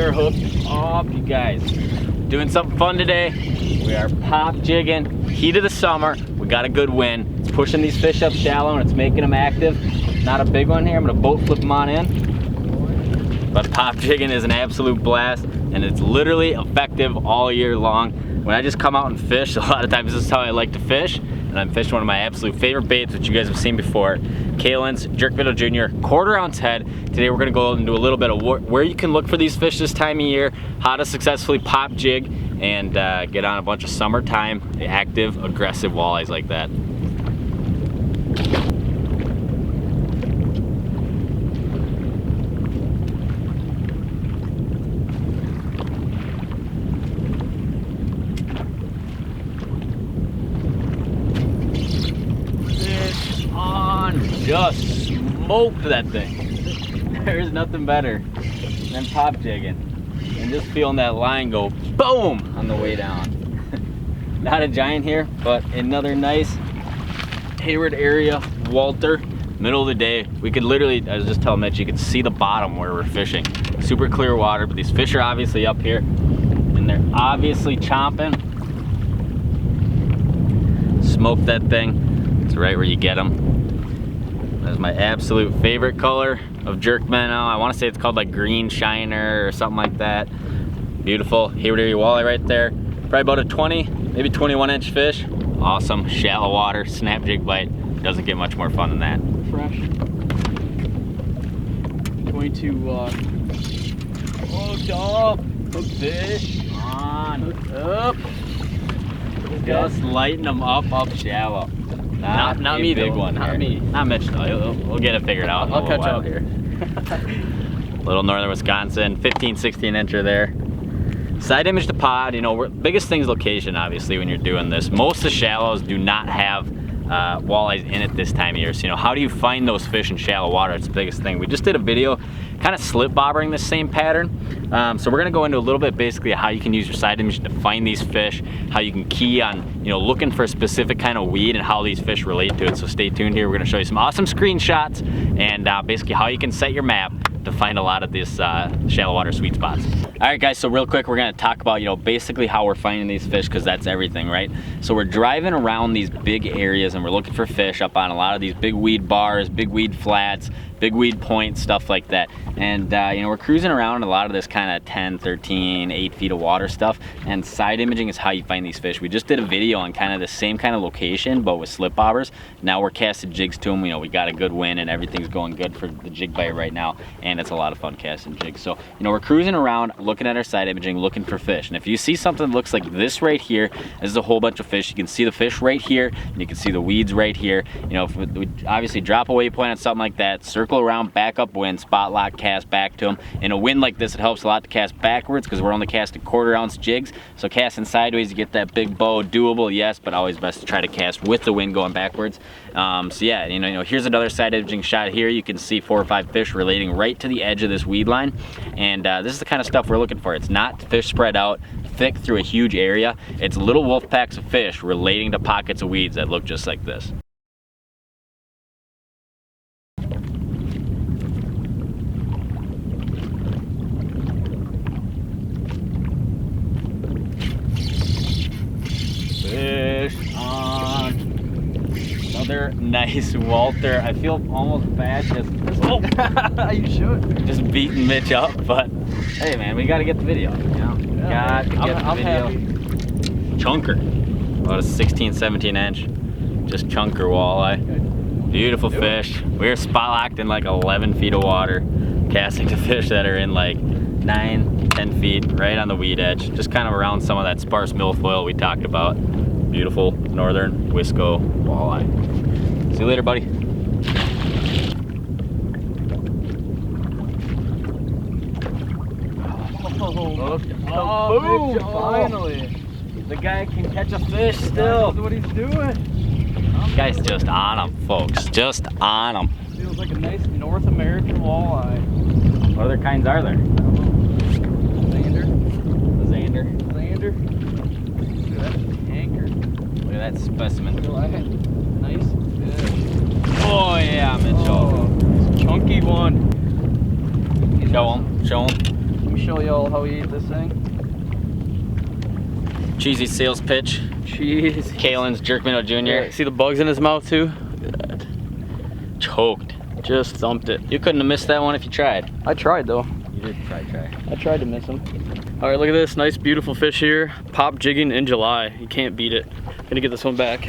are hooked up, you guys. Doing something fun today. We are pop jigging. Heat of the summer. We got a good wind. It's pushing these fish up shallow and it's making them active. Not a big one here. I'm gonna boat flip them on in. But pop jigging is an absolute blast, and it's literally effective all year long. When I just come out and fish, a lot of times this is how I like to fish. And I'm fishing one of my absolute favorite baits, which you guys have seen before, Kalin's Jerkfiddle Jr. quarter ounce head. Today we're gonna go into a little bit of where you can look for these fish this time of year, how to successfully pop jig, and get on a bunch of summertime, active, aggressive walleyes like that. Just smoked that thing. There's nothing better than pop jigging and just feeling that line go boom on the way down. Not a giant here, but another nice Hayward area Walter. Middle of the day, we could literally, I was just telling Mitch, you could see the bottom where we're fishing. Super clear water, but these fish are obviously up here and they're obviously chomping. Smoke that thing. It's right where you get them. That's my absolute favorite color of jerk minnow. I want to say it's called like green shiner or something like that. Beautiful Hayward area walleye right there. Probably about a 20, maybe 21-inch fish. Awesome shallow water snap jig bite. Doesn't get much more fun than that. Fresh. Going to hooked up. Hook fish. On. Hooked up. Just lighten them up shallow. Not me, big one. Not here. me. Not Mitch though. We'll get it figured out. I'll catch up here. Little northern Wisconsin, 15, 16 incher there. Side image to pod. You know, biggest thing is location. Obviously, when you're doing this, most of the shallows do not have walleyes in it this time of year. So, you know, how do you find those fish in shallow water? It's the biggest thing. We just did a video kind of slip bobbering the same pattern. So we're gonna go into a little bit basically how you can use your side image to find these fish, how you can key on, you know, looking for a specific kind of weed and how these fish relate to it. So stay tuned here. We're gonna show you some awesome screenshots and basically how you can set your map to find a lot of these shallow water sweet spots. All right guys, so real quick, we're gonna talk about, you know, basically how we're finding these fish, because that's everything, right? So we're driving around these big areas and we're looking for fish up on a lot of these big weed bars, big weed flats, big weed points, stuff like that. And you know, we're cruising around a lot of this kind of 10, 13, 8 feet of water stuff, and side imaging is how you find these fish. We just did a video on kind of the same kind of location, but with slip bobbers. Now we're casting jigs to them. You know, we got a good wind and everything's going good for the jig bite right now, and it's a lot of fun casting jigs. So, you know, we're cruising around, looking at our side imaging, looking for fish. And if you see something that looks like this right here, this is a whole bunch of fish. You can see the fish right here, and you can see the weeds right here. You know, if we obviously drop a waypoint on something like that, circle around, back up wind, spot lock, cast back to them. In a wind like this, it helps a lot to cast backwards because we're only casting quarter-ounce jigs. So casting sideways, you get that big bow. Doable, yes, but always best to try to cast with the wind going backwards. So yeah, you know, here's another side imaging shot here. You can see 4 or 5 fish relating right to the edge of this weed line, and this is the kind of stuff we're looking for. It's not fish spread out thick through a huge area. It's little wolf packs of fish relating to pockets of weeds that look just like this. Fish on. Another nice Walter. I feel almost bad You should. just beating Mitch up, but hey man, we gotta get the video, you know? Yeah, got to get the video. happy. Chunker. About a 16, 17 inch. Just chunker walleye. Beautiful fish. We're spot locked in like 11 feet of water, casting to fish that are in like 9, 10 feet, right on the weed edge, just kind of around some of that sparse milfoil we talked about. Beautiful northern Wisco walleye. See you later, buddy. Oh, boom! Finally. The guy can catch a fish still. That's what he's doing. Guy's just on him, folks. Just on him. Feels like a nice North American walleye. What other kinds are there? Xander. Xander. Xander. Look at that anchor. Look at that specimen. Look at that. Nice fish. Oh yeah, Mitchell. Oh, chunky one. Show him. Show him. Let me show y'all how we eat this thing. Cheesy sales pitch. Cheese. Kalin's jerk minnow junior. Yeah, see the bugs in his mouth too? Choked. Just thumped it. You couldn't have missed that one if you tried. I tried though. You did try. I tried to miss him. All right, look at this nice, beautiful fish here. Pop jigging in July. You can't beat it. Gonna get this one back.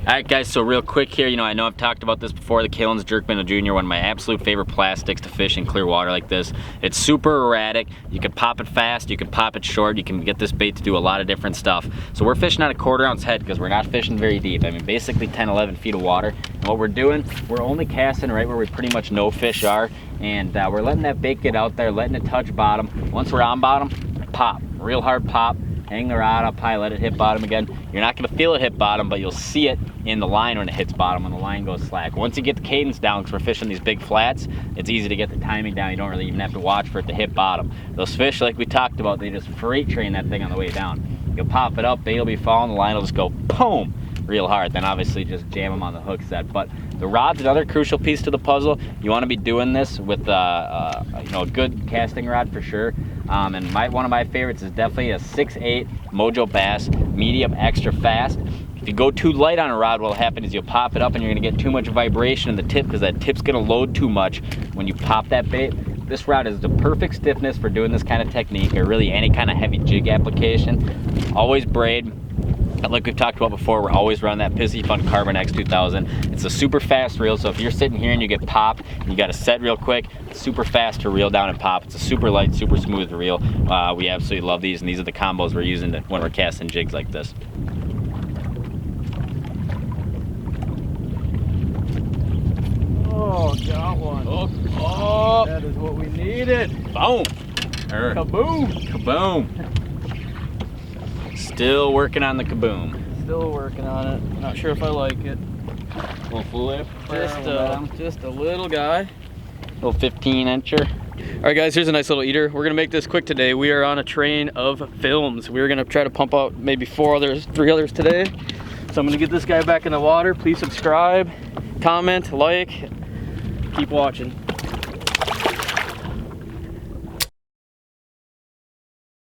All right, guys, so real quick here, I know I've talked about this before, the Kalin's jerk minnow junior, one of my absolute favorite plastics to fish in clear water like this. It's super erratic. You can pop it fast, you can pop it short, you can get this bait to do a lot of different stuff. So we're fishing on a 1/4 ounce head because we're not fishing very deep. I mean, basically 10, 11 feet of water. And what we're doing, we're only casting right where we pretty much know fish are, and we're letting that bait get out there, letting it touch bottom. Once we're on bottom, pop, real hard pop. Hang the rod up high, let it hit bottom again. You're not gonna feel it hit bottom, but you'll see it in the line when it hits bottom, when the line goes slack. Once you get the cadence down, because we're fishing these big flats, it's easy to get the timing down. You don't really even have to watch for it to hit bottom. Those fish, like we talked about, they just freight train that thing on the way down. You'll pop it up, bait will be falling, the line will just go boom, real hard. Then obviously just jam them on the hook set. But the rod's another crucial piece to the puzzle. You wanna be doing this with a good casting rod for sure. And one of my favorites is definitely a 6/8 Mojo Bass, medium extra fast. If you go too light on a rod, what'll happen is you'll pop it up and you're gonna get too much vibration in the tip because that tip's gonna load too much when you pop that bait. This rod is the perfect stiffness for doing this kind of technique, or really any kind of heavy jig application. Always braid. And like we've talked about before, we're always running that Piscifun Carbon X 2000. It's a super fast reel, so if you're sitting here and you get popped, and you got to set real quick, it's super fast to reel down and pop. It's a super light, super smooth reel. We absolutely love these, and these are the combos we're using when we're casting jigs like this. Oh, got one. Oh. That is what we needed. Boom. Kaboom. Kaboom. Still working on the kaboom. Still working on it. Not sure if I like it. Little flip. Just a little guy. Little 15-incher. All right, guys, here's a nice little eater. We're gonna make this quick today. We are on a train of films. We're gonna try to pump out maybe 3 others today. So I'm gonna get this guy back in the water. Please subscribe, comment, like, keep watching.